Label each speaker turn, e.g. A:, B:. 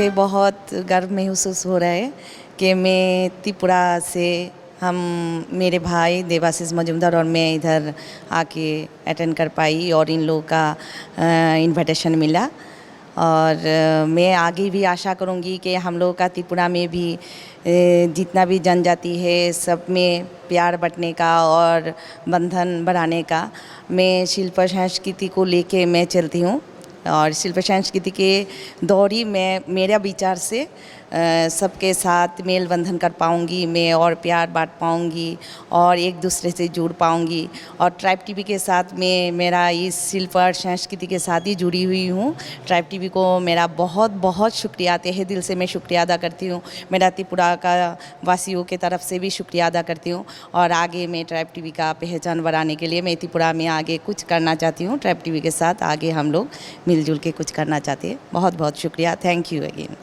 A: मुझे बहुत गर्व महसूस हो रहा है कि मैं त्रिपुरा से हम मेरे भाई देवाशीष मजूमदार और मैं इधर आके अटेंड कर पाई और इन लोगों का इनविटेशन मिला। और मैं आगे भी आशा करूंगी कि हम लोग का त्रिपुरा में भी जितना भी जनजाति है सब में प्यार बंटने का और बंधन बढ़ाने का मैं शिल्प संस्कृति को लेके मैं चलती हूँ। और शिल्प संस्कृति के दौरी में मेरा विचार से सबके साथ मेल बंधन कर पाऊँगी मैं और प्यार बांट पाऊँगी और एक दूसरे से जुड़ पाऊँगी। और ट्राइब टीवी के साथ में मेरा इस शिल्प और संस्कृति के साथ ही जुड़ी हुई हूँ। ट्राइब टीवी को मेरा बहुत बहुत शुक्रिया, तहे दिल से मैं शुक्रिया अदा करती हूँ। मेरा त्रिपुरा का वासियों के तरफ से भी शुक्रिया अदा करती हूँ। और आगे मैं ट्राइब टीवी का पहचान बढ़ाने के लिए मैं त्रिपुरा में आगे कुछ करना चाहती हूँ। ट्राइब टीवी के साथ आगे हम लोग मिलजुल के कुछ करना चाहते हैं। बहुत बहुत शुक्रिया। Thank you again.